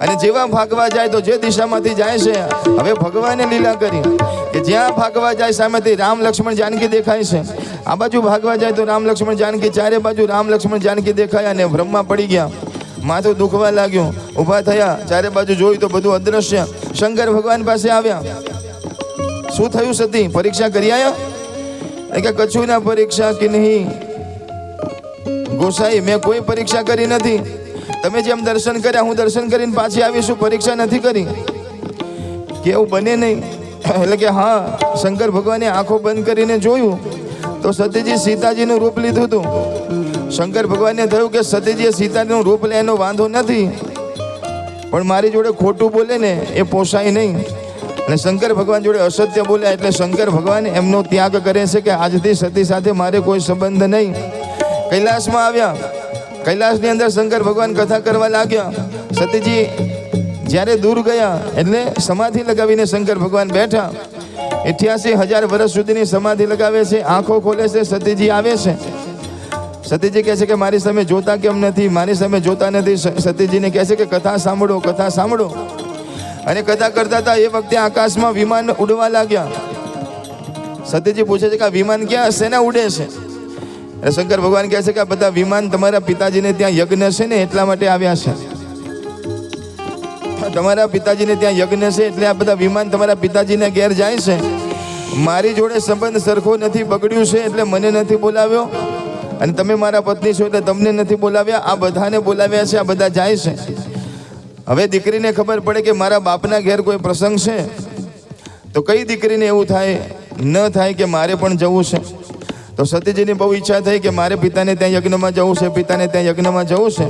અને જેવા ભાગવા જાય તો જે દિશામાંથી જાય છે, હવે ભગવાને લીલા કરી કે જ્યાં ભાગવા જાય સામેથી રામ લક્ષ્મણ જાનકી દેખાય છે. આ બાજુ ભાગવા જાય તો રામ લક્ષ્મણ જાનકી, ચારે બાજુ રામ લક્ષ્મણ જાનકી દેખાયા. અને બ્રહ્મા પડી ગયા, માથું દુખવા લાગ્યું, ઊભા થયા, ચારે બાજુ જોયું તો બધું અદ્રશ્ય. શંકર ભગવાન પાસે આવ્યા. શું થયું સતી? પરીક્ષા કરી આવ્યા? કે કछु ના પરીક્ષા કે નહીં ગોસાઈ, મેં કોઈ પરીક્ષા કરી નથી. તમે જેમ દર્શન કર્યા હું દર્શન કરીને પાછી આવીશું, પરીક્ષા નથી કરી. કે એવું બને નહીં. એટલે કે હા, શંકર ભગવાને આંખો બંધ કરીને જોયું તો સતીજી સીતાજીનું રૂપ લીધું હતું. શંકર ભગવાનને થયું કે સતીજીએ સીતાજીનું રૂપ લે એનો વાંધો નથી, પણ મારી જોડે ખોટું બોલે ને એ પોસાય નહીં. અને શંકર ભગવાન જોડે અસત્ય બોલ્યા એટલે શંકર ભગવાન એમનો ત્યાગ કરે છે કે આજથી સતી સાથે મારે કોઈ સંબંધ નહીં. કૈલાસમાં આવ્યા. કૈલાસની અંદર શંકર ભગવાન કથા કરવા લાગ્યા. સતીજી જ્યારે દૂર ગયા એટલે સમાધિ લગાવીને શંકર ભગવાન બેઠા. 88,000 વર્ષ સુધીની સમાધિ લગાવે છે. આંખો ખોલે છે, સતીજી આવે છે. સતીજી કહે છે કે મારી સામે જોતા કેમ નથી, મારી સામે જોતા નથી. સતીજીને કહે છે કે કથા સાંભળો, કથા સાંભળો. અને કથા કરતા હતા એ વખતે આકાશમાં વિમાન ઉડવા લાગ્યા. સતીજી પૂછે છે કે આ વિમાન ક્યાં શેના ઉડે છે? શંકર ભગવાન કહે છે કે આ બધા વિમાન તમારા પિતાજીને ત્યાં યજ્ઞ છે ને એટલા માટે આવ્યા છે. તમારા પિતાજીને ત્યાં યજ્ઞ છે એટલે આ બધા વિમાન તમારા પિતાજીને ઘેર જાય છે. મારી જોડે સંબંધ સરખો નથી, બગડ્યું છે એટલે મને નથી બોલાવ્યો. અને તમે મારા પત્ની છો એટલે તમને નથી બોલાવ્યા. આ બધાને બોલાવ્યા છે, આ બધા જાય છે. હવે દીકરીને ખબર પડે કે મારા બાપના ઘેર કોઈ પ્રસંગ છે તો કઈ દીકરીને એવું થાય ન થાય કે મારે પણ જવું છે? તો સતીજીની બહુ ઈચ્છા થઈ કે મારે પિતાને ત્યાં યજ્ઞમાં જવું છે, પિતાને ત્યાં યજ્ઞમાં જવું છે.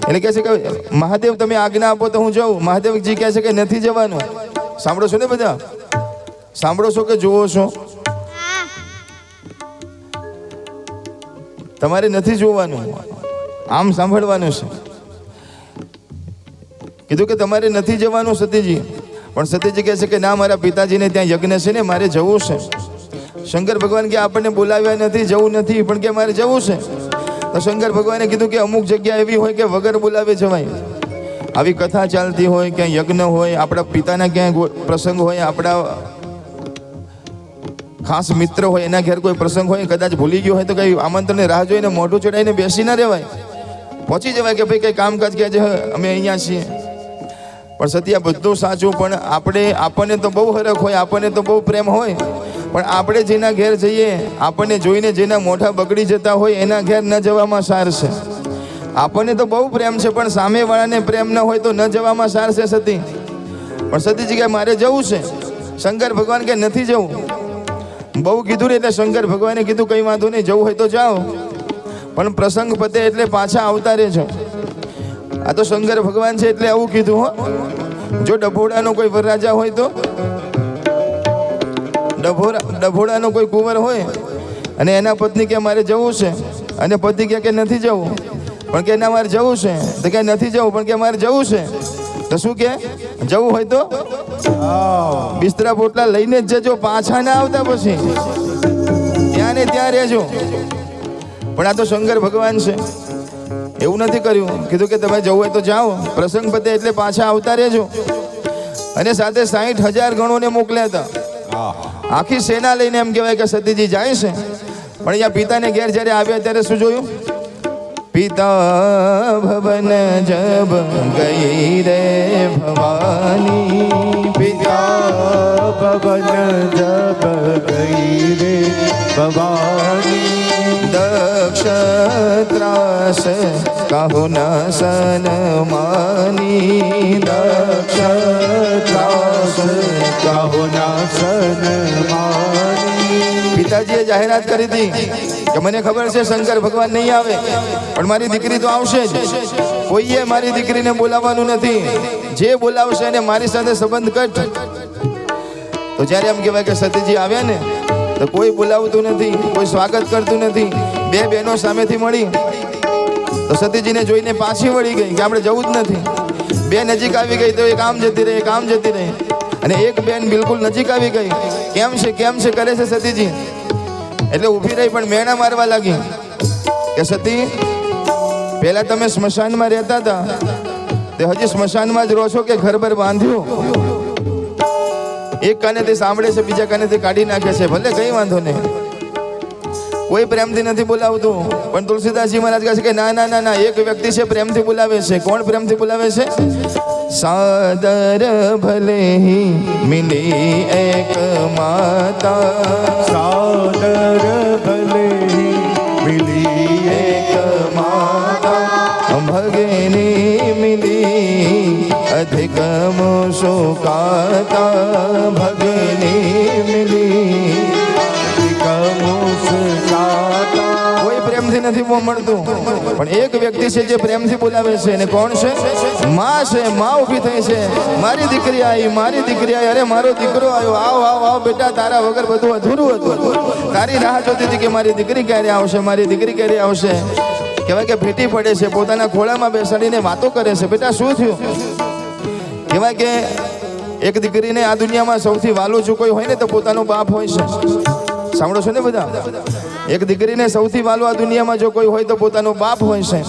એટલે કહે છે કે મહાદેવ તમે આજ્ઞા આપો તો હું જાઉં. મહાદેવજી કહે છે કે નથી જવાનું. સાંભળો છો ને બધા? સાંભળો છો કે જુઓ છો? તમારે નથી જોવાનું, આમ સાંભળવાનું છે. કીધું કે તમારે નથી જવાનું સતીજી. પણ સતીજી કહે છે કે ના, મારા પિતાજીને ત્યાં યજ્ઞ છે ને મારે જવું છે. શંકર ભગવાન કે આપણને બોલાવ્યા નથી, જવું નથી, પણ કે મારે જવું છે. તો શંકર ભગવાને કીધું કે અમુક જગ્યા એવી હોય કે વગર બોલાવે જવાય. આવી કથા ચાલતી હોય, ક્યાંય યજ્ઞ હોય, આપણા પિતાના ક્યાંય પ્રસંગ હોય, આપણા ખાસ મિત્ર હોય એના ઘેર કોઈ પ્રસંગ હોય, કદાચ ભૂલી ગયો હોય તો કઈ આમંત્રણને રાહ જોઈને મોઢું ચડાવીને બેસી ના રહેવાય. પહોંચી જવાય કે ભાઈ કઈ કામકાજ કે અમે અહીંયા છીએ. પણ સત્ય બધું સાચું, પણ આપણને તો બહુ હરખ હોય, આપણને તો બહુ પ્રેમ હોય, પણ આપણે જેના ઘેર જઈએ, આપણને જોઈને જેના મોઢા બગડી જતા હોય એના ઘેર ન જવામાં સાર છે. આપણને તો બહુ પ્રેમ છે પણ સામેવાળાને પ્રેમ ન હોય તો ન જવામાં સાર છે સતી. પણ સતીજી કે મારે જવું છે. શંકર ભગવાન કે નથી જવું. બહુ કીધું એટલે શંકર ભગવાને કીધું કંઈ વાંધો નહીં, જવું હોય તો જાઓ, પણ પ્રસંગ પતે એટલે પાછા આવતા રહેજો. આ તો શંકર ભગવાન છે એટલે આવું કીધું હો. જો ડભોડાનો કોઈ વરરાજા હોય તો, ડભોડાનો કોઈ કુંવર હોય અને એના પત્ની કે મારે જવું છે, અને પતિ કે નથી જવું, પણ કે ના મારે જવું છે, તો કે નથી જવું, પણ કે મારે જવું છે. તો શું કે જવું હોય તો બિસ્તરા પોટલા લઈને જ જજો, પાછા ના આવતા પછી ત્યાં ને ત્યાં રહેજો. પણ આ તો શંકર ભગવાન છે, એવું નથી કર્યું. કીધું કે તમે જવું હોય તો જાઓ, પ્રસંગ પતે એટલે પાછા આવતા રહેજો. અને સાથે 60,000 ગણોને મોકલ્યા હતા. આખી સેના લઈને, એમ કહેવાય કે સતીજી જાય છે. પણ અહીંયા પિતાને ઘેર જ્યારે આવ્યા ત્યારે શું જોયું? પિતા ભવન જબ ગઈ રે ભવાની, પિતા ભવન જબ ગઈ રે ભવાની, દક્ષ ત્રાસ કહો ન સનમાની, દક્ષ ત્રાસ કહો ન સનમાની. પિતાજીએ જાહેરાત કરી હતી કે મને ખબર છે શંકર ભગવાન નહીં આવે, પણ મારી દીકરી તો આવશે જ. કોઈએ મારી દીકરીને બોલાવવાનું નથી, જે બોલાવશે એને મારી સાથે સંબંધ કટ. તો જ્યારે એમ કહેવાય કે સતીજી આવ્યા ને તો કોઈ બોલાવતું નથી, કોઈ સ્વાગત કરતું નથી. બે બહેનો સામેથી મળી તો સતીજીને જોઈને પાછી વળી ગઈ કે આપણે જવું જ નથી. બે નજીક આવી ગઈ તો એક આમ જતી રહી, એક આમ જતી રહી, અને એક બેન બિલકુલ નજીક આવી ગઈ. કેમ છે કેમ છે કરે છે સતીજી. એટલે ઊભી રહી પણ મેણા મારવા લાગી કે સતી, પહેલા તમે સ્મશાનમાં રહેતા હતા તે હજી સ્મશાનમાં જ રહો છો કે ઘર બર બાંધ્યું? એક કાનેથી સાંભળે છે, બીજા કાનેથી કાઢી નાખે છે. ભલે કઈ વાંધો નહીં, કોઈ પ્રેમથી નથી બોલાવતું. પણ તુલસીદાસજી મહારાજ કહે છે કે ના ના ના ના, એક વ્યક્તિ છે પ્રેમથી બોલાવે છે. કોણ પ્રેમથી બોલાવે છે? सादर भले ही मिली एक माता, सादर भले ही मिली एक माता भगिनी मिली अधिक मुस्काता, भगिनी मिली अधिक मुस्काता। કોઈ પ્રેમથી નથી મળતું, પણ એક વ્યક્તિ છે જે પ્રેમથી બોલાવે છે, અને કોણ છે? માં છે. માં ઊભી થઈ છે, મારી દીકરી આવી, મારી દીકરી આવી, અરે મારો દીકરો આવ્યો, આવ આવ આવ બેટા, તારા વગર બધું અધૂરું હતું, તારી રાહ જોતી હતી કે મારી દીકરી ક્યારે આવશે, મારી દીકરી ક્યારે આવશે. કહેવાય કે ભેટી પડે છે, પોતાના ખોળામાં બેસાડીને વાતો કરે છે, બેટા શું થયું? કહેવાય કે એક દીકરીને આ દુનિયામાં સૌથી વાલો જો કોઈ હોય ને તો પોતાનો બાપ હોય છે. સાંભળો છો ને બધા? એક દીકરીને સૌથી વાલો આ દુનિયામાં જો કોઈ હોય તો પોતાનો બાપ હોય છે.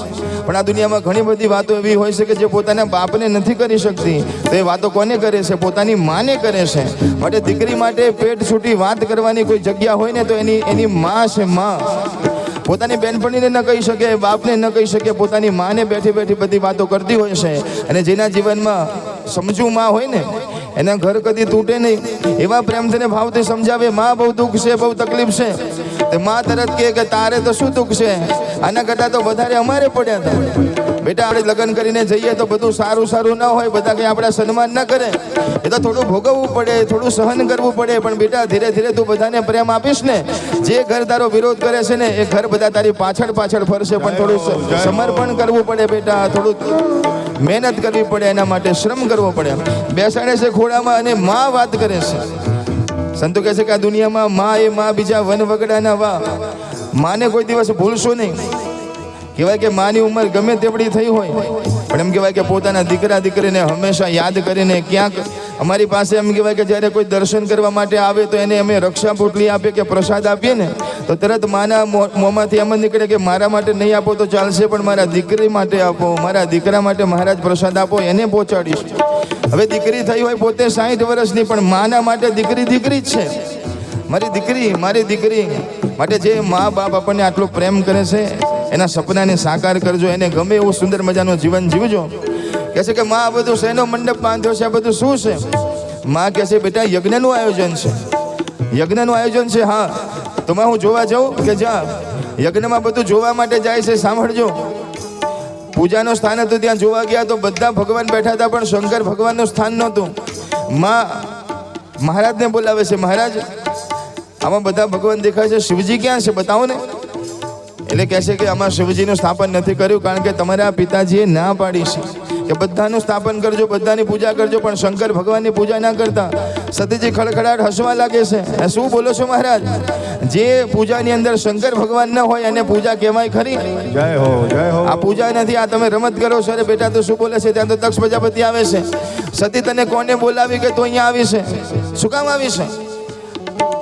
પણ આ દુનિયામાં ઘણી બધી વાતો એવી હોય છે કે જે પોતાના બાપને નથી કરી શકતી, તો એ વાતો કોને કરે છે? પોતાની માને કરે છે. માટે દીકરી માટે પેટ છૂટી વાત કરવાની કોઈ જગ્યા હોય ને તો એની માં છે. માં પોતાની બેનપણીને ન કહી શકે, બાપને ન કહી શકે, પોતાની માને બેઠી બેઠી બધી વાતો કરતી હોય છે. અને જેના જીવનમાં સમજુ માં હોય ને એના ઘર કદી તૂટે નહીં, એવા પ્રેમથી ને ભાવથી સમજાવે. માં બહુ દુઃખ છે, બહુ તકલીફ છે, તે માં તરત કહે કે તારે તો શું દુઃખ છે, આના કરતાં તો વધારે અમારે પડ્યા હતા. બેટા આપણે લગ્ન કરીને જઈએ તો બધું સારું સારું ના હોય, બધા કંઈ આપણા સન્માન ન કરે, એ તો થોડું ભોગવવું પડે, થોડું સહન કરવું પડે. પણ બેટા ધીરે ધીરે તું બધાને પ્રેમ આપીશ ને, જે ઘર તારો વિરોધ કરે છે ને એ ઘર બધા તારી પાછળ પાછળ ફરશે. પણ થોડું સમર્પણ કરવું પડે બેટા, થોડું મહેનત કરવી પડે, એના માટે શ્રમ કરવો પડે. બેસાડે છે ખોળામાં અને માં વાત કરે છે. સંતો કહે છે કે આ દુનિયામાં માં એ માં બીજા વન વગડાના વા. માને કોઈ દિવસ ભૂલશો નહીં. કહેવાય કે માની ઉંમર ગમે તેવડી થઈ હોય, પણ એમ કહેવાય કે પોતાના દીકરા દીકરીને હંમેશા યાદ કરીને ક્યાંક અમારી પાસે એમ કહેવાય કે જ્યારે કોઈ દર્શન કરવા માટે આવે તો એને અમે રક્ષા પોટલી આપીએ કે પ્રસાદ આપીએ ને તો તરત માના મોંમાંથી એમ જ નીકળે કે મારા માટે નહીં આપો તો ચાલશે, પણ મારા દીકરી માટે આપો, મારા દીકરા માટે મહારાજ પ્રસાદ આપો, એને પહોંચાડીશ. હવે દીકરી થઈ હોય પોતે 60 વર્ષની, પણ માના માટે દીકરી દીકરી જ છે. મારી દીકરી માટે જે મા બાપ આપણને આટલો પ્રેમ કરે છે એના સપનાને સાકાર કરજો, એને ગમે એવું સુંદર મજાનું જીવન જીવજો. કહે છે કે માં આ બધું શેનો મંડપ બાંધ્યો છે, આ બધું શું છે? માં કહે છે બેટા યજ્ઞનું આયોજન છે, યજ્ઞનું આયોજન છે. હા તો હું જોવા જાઉં કે જા યજ્ઞમાં બધું જોવા માટે જાય છે. સાંભળજો, પૂજાનું સ્થાન હતું, ત્યાં જોવા ગયા તો બધા ભગવાન બેઠા હતા, પણ શંકર ભગવાનનું સ્થાન નહોતું. માં મહારાજને બોલાવે છે, મહારાજ આમાં બધા ભગવાન દેખાય છે, શિવજી ક્યાં છે, બતાવો ને. એટલે કહે છે કે આમાં શિવજીનું સ્થાપન નથી કર્યું, કારણ કે તમારા પિતાજીએ ના પાડી છે કે બધાનું સ્થાપન કરજો, બધાની પૂજા કરજો, પણ શંકર ભગવાનની પૂજા ના કરતા. સતીજી ખડખડાટ હસવા લાગે છે. શું બોલો છો મહારાજ? જે પૂજાની અંદર શંકર ભગવાન ન હોય એને પૂજા કહેવાય ખરી? જય હો, જય હો. આ પૂજા નથી, આ તમે રમત કરો છો. અરે બેટા તું શું બોલે છે? ત્યાં તો દક્ષ પ્રજાપતિ આવે છે. સતી તને કોને બોલાવી કે તું અહીંયા આવી છે? શું કામ આવી છે?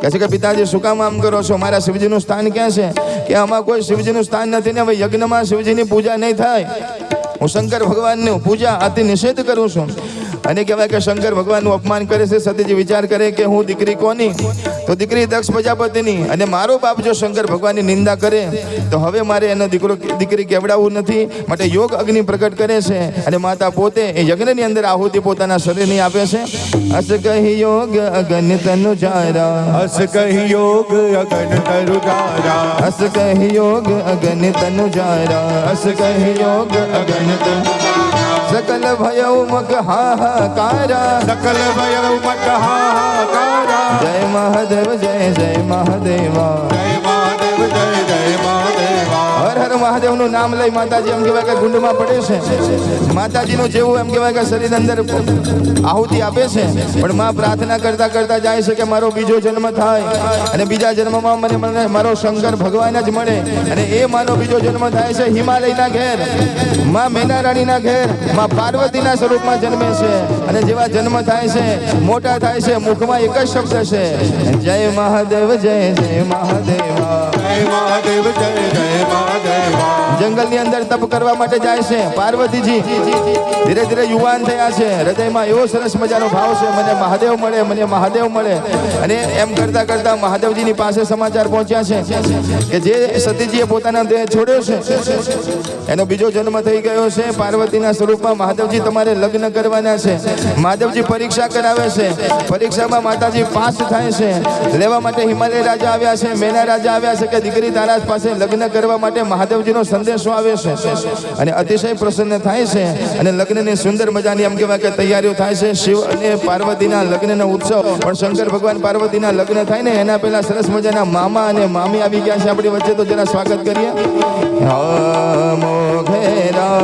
કહે છે કે પિતાજી શું કામ આમ કરો છો? મારા શિવજીનું સ્થાન ક્યાં છે? કે આમાં કોઈ શિવજીનું સ્થાન નથી ને, હવે યજ્ઞમાં શિવજીની પૂજા નહીં થાય. હું શંકર ભગવાનની પૂજા અતિ નિષેધ કરું છું. અને કહેવાય કે શંકર ભગવાનનું અપમાન કરે છે. સતીજી વિચાર કરે કે હું દીકરી કોની? તો દીકરી દક્ષ પ્રજાપતિની. અને મારો બાપ જો શંકર ભગવાનની નિંદા કરે તો હવે મારે એનો દીકરી કેવડાવવું નથી. માટે યોગ અગ્નિ પ્રગટ કરે છે અને માતા પોતે એ યજ્ઞની અંદર આહુતિ પોતાના શરીરની આપે છે. અસ કહી યોગ અગ્નિ તનુ જારા, અસ કહી યોગ અગન તરુ જારા, અસ કહી યોગ અગ્નિ તનુ જારા, અસ કહી યોગ અગ્નિ તનુ सकल भयउ मक हाहाकारा, सकल भय मत हाहाकारा, जय महादेव जय जय महादेवा, जय महादेव जय जय महादेवा. હર હર મહાદેવ નું નામ લઈ માતાજી એમ કહેવાય કે ગુંડમાં પડે છે. માતાજીનું જેવું એમ કહેવાય કે શરીર અંદર આહુતિ આપે છે, પણ માં પ્રાર્થના કરતા કરતા જાય છે કે મારો બીજો જન્મ થાય અને બીજા જન્મમાં મને મારો શંકર ભગવાન જ મળે. અને એ માનો બીજો જન્મ થાય છે હિમાલયના ઘેર, માં મેના રાણીના ઘેર, માં પાર્વતીના સ્વરૂપમાં જન્મે છે. અને જેવા જન્મ થાય છે, મોટા થાય છે, મુખમાં એક જ શબ્દ છે, જય મહાદેવ જય જય મહાદેવા, જય મહાદેવ જય જય મહાદેવા, જંગલની અંદર તપ કરવા માટે જાય છે. પાર્વતીજી ધીરે ધીરે યુવાન થયા છે. હૃદયમાં એવો સરસ મજાનો ભાવ છે, મને મહાદેવ મળે, મને મહાદેવ મળે. અને એમ કરતા કરતા મહાદેવજીની પાસે સમાચાર પહોંચ્યા છે કે જે સતીજીએ પોતાના દેહ છોડ્યો છે એનો બીજો જન્મ થઈ ગયો છે. પાર્વતીના સ્વરૂપમાં મહાદેવજી તમારે લગ્ન કરવાના છે. મહાદેવજી પરીક્ષા કરાવે છે. પરીક્ષામાં માતાજી પાસ થાય છે. લેવા માટે હિમાલય રાજા આવ્યા છે, મેના રાજા આવ્યા છે કે દીકરી તારા પાસે લગ્ન કરવા માટે મહાદેવજીનો સંદેશો આવે છે. અને અતિશય પ્રસન્ન થાય છે અને લગ્નની સુંદર મજાની એમ કહેવાય કે તૈયારીઓ થાય છે. શિવ અને પાર્વતીના લગ્નનો ઉત્સવ પણ શંકર ભગવાન પાર્વતીના લગ્ન થાય ને એના પહેલા સરસ મજાના મામા અને મામી આવી ગયા છે આપણી વચ્ચે. તો જરા સ્વાગત કરીએ. મોઘેરા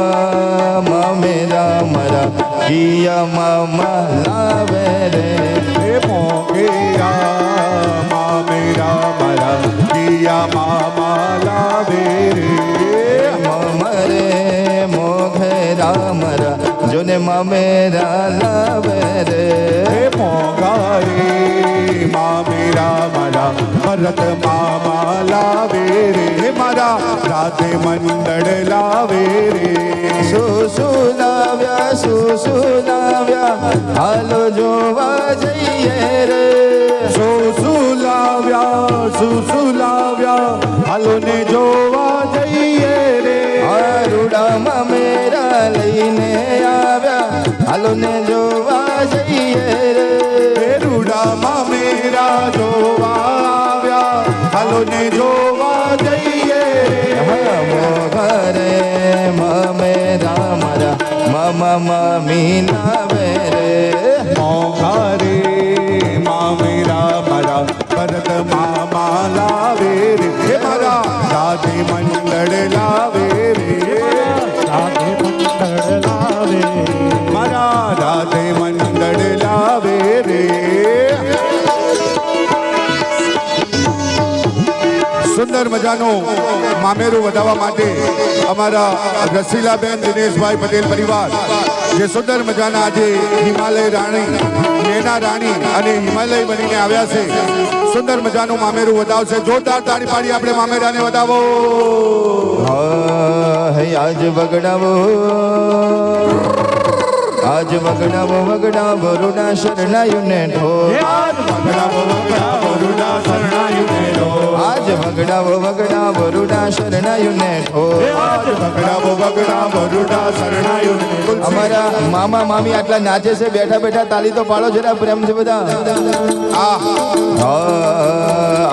મામેરા મરા કિયા મામા લાવે રે. હે મોગેરા મામેરા મરા કિયા મામા લાવે રે. મરે મોઘેરા મરા જોને મામેરા લાવે રે. હે મોગારી મામેરા મરા ભરત મામા લાવે રે. હે મારા રાધે મંડળ લાવે રે. સુસુલાવ્યા હાલો જોવા જઈએ રે. સુસુલાવ્યા હાલો ને જોવા જઈએ રે. રૂડામાં મેરા લઈને આવ્યા હાલો ને જોવા જઈએ રે. રૂડામાં મેરા જોવા આવ્યા હાલો ને જોવા જઈએ રે. ઘરે મેરા મરા મામા મામી લાવે રે. મોઘારે મામેરા મરા ભરત મામા લાવે રે. હે મારા રાધે મંડળ લાવે રે. રાધે મંડળ લાવે મારા રાધે મંડળ લાવે રે. સુંદર મજાનું મામેરું વધાવવા માટે અમારા રસીલાબેન દિનેશભાઈ પટેલ પરિવાર જે સુંદર મજાના આજે હિમાલય રાણી, મેના રાણી અને હિમાલય બનીને આવ્યા છે. સુંદર મજાનું મામેરું વધાવશે. જોરદાર તાળી પાડી આપણે મામેરાને વધાવો. આજ બગડાવો, આજ બગડાવો બગડાવો રૂડા શરણાયુને ઢોલ. આજ બગડાવો બગડાવો રૂડા શરણાયુને ઢોલ. આજ બગડાવો બગડાવો રૂડા શરણાયુને ઢોલ. આજ બગડાવો બગડાવો રૂડા શરણાયુને ઢોલ. અમારા મામા મામી આટલા નાચે છે, બેઠા બેઠા તાલી તો પાડો જરા પ્રેમ છે બધા.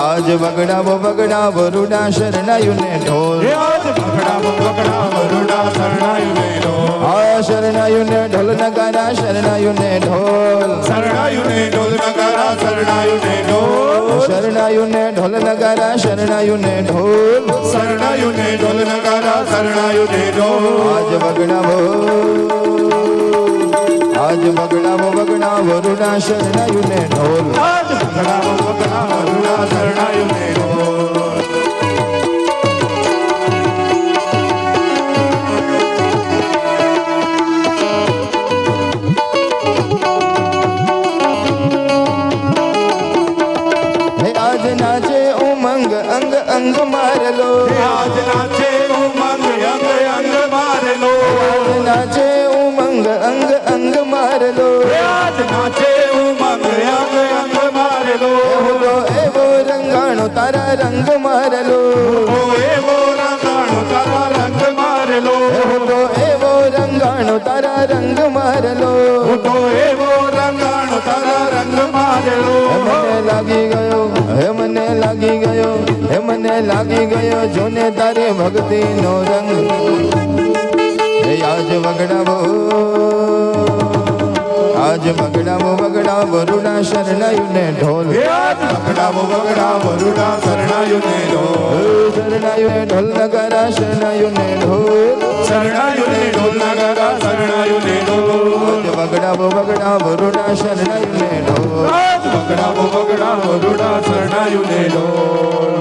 આજ બગડાવો બગડાવો રૂડા શરણાયુને ઢોલ. આજ બગડાવો બગડાવો રૂડા શરણાયુને ઢોલ. આ શરણાયુને ઢોલ નગારા શરણાયુને ઢોલ. શરણાયુને ઢોલ નગારા શરણાયુને ઢોલ. શરણાયુને ઢોલ નગારા શરણાયુને ઢોલ. શરણાયુને ઢોલ નગારા શરણાયુને ઢોલ. આજ બગડાવો, આજ બગડાવો બગડાવો રૂડા શરણાયુને ઢોલ. આજ બગડાવો બગડાવો રૂડા શરણાયુને ઢોલ. આજ નાચે ઉમંગ અંગ અંગ મારલો. આજ નાચે ઉમંગ અંગ અંગ મારલો. આજ નાચે ઉમંગ અંગ અંગ મારલો. આજ નાચે ઉમંગ અંગ અંગ મારલો. એવો એવો રંગાણો તારા રંગ મારલો. ઓ એવો રંગાણો તારા રંગ મારલો. એવો એવો રંગાણો તારા રંગ મારલો. તો એવો રંગાણો તારા રંગ મારલો. મને લાગી ગયો, હે મને લાગી ગયો, હે મને લાગી ગયો જોને તારે ભક્તિનો રંગ. હે આજ બગડાવો, આજ બગડાવો બગડાવો રૂડા શરણાયુને ઢોલ. આજ બગડાવો બગડાવો રૂડા શરણાયુને ઢોલ. શરણાયુને ઢોલ નગારા શરણાયુને ઢોલ. શરણાયુને ઢોલ નગારા શરણાયુને ઢોલ. આજ બગડાવો બગડાવો રૂડા શરણાયુને ઢોલ. આજ બગડાવો બગડાવો રૂડા શરણાયુને ઢોલ.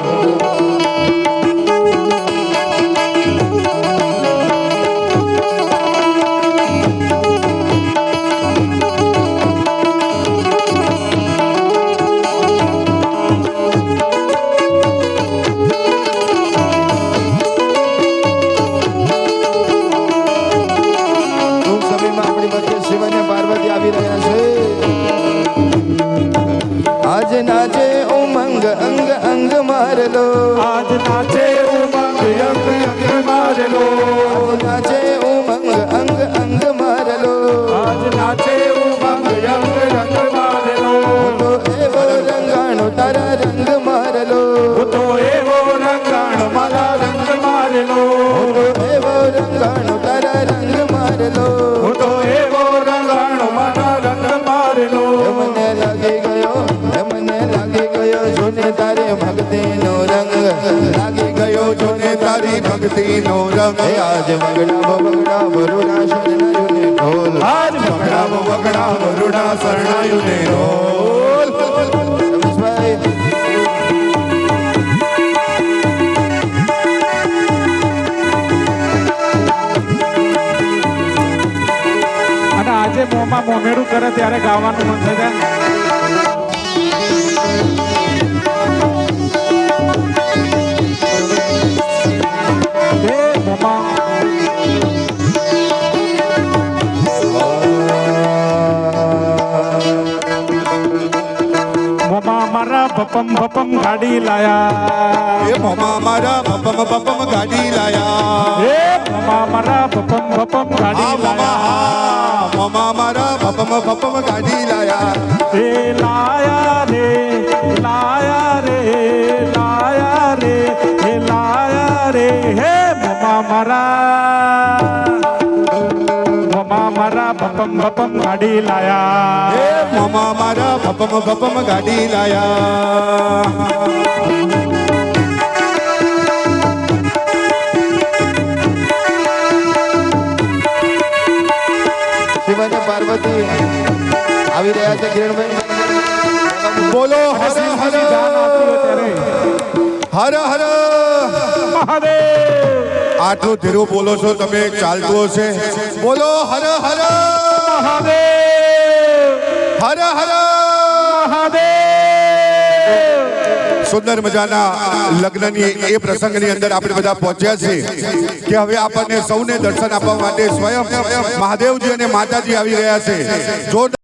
આજ નાચે ઉમંગ અંગ અંગ મારલો આજ નાચે ઉમંગ અંગ અંગ મારલો આજ નાચે ઉમંગ અંગ અંગ મારલો આજ નાચે ઉમંગ અંગ અંગ મારલો તો એવો રંગાણો તારા રંગ મારલો હું તો એવો રંગાણ મારા રંગ મારલો તો એવો રંગાણો તારા રંગ મારલો હું તો એવો રંગાણ મારા રંગ મારલો મને લાગી ગયો જોને તારે ભક્તિનો રંગ લાગી ગયો જોને તારી ભક્તિનો રંગ હે આજ બગડા વરુણા શરણાયુને ઢોલ આજ બગડાવો બગડાવો રૂડા શરણાયુને રોલ રમેશભાઈ અને આજે મોંમાં મોમેરું કરે ત્યારે ગાવાનું મન થઈ જાય હે મોંમાં મોંમાં મારા ભપમ ગાડી લાયા એ મોમા મારા બપમ ગાડી લાયા હે મોંમાં મારા ભપમ ગાડી આ મોમા લાયા હા મોમા મારા બપમ ગાડી લાયા હે લાયા રે લાયા રે લાયા રે હે લાયા રે હે મોંમાં મારા ભપમ ગાડી લાયા એ મોમા મારા બપમ ગાડી લાયા શિવ અને પાર્વતી આવી રહ્યા છે કિરણભાઈ બોલો હર હર જાન આપી હોય ત્યારે હર હર મહાદેવ આટલું ધીરું બોલો છો તમે ચાલતું હશે બોલો હર હર મહાદેવ હર હર મહાદેવ સુંદર મજાના લગ્નની એ પ્રસંગની અંદર આપણે બધા પહોંચ્યા છીએ કે હવે આપણને સૌને દર્શન આપવા માટે સ્વયં મહાદેવજી અને માતાજી આવી રહ્યા છે જોરદાર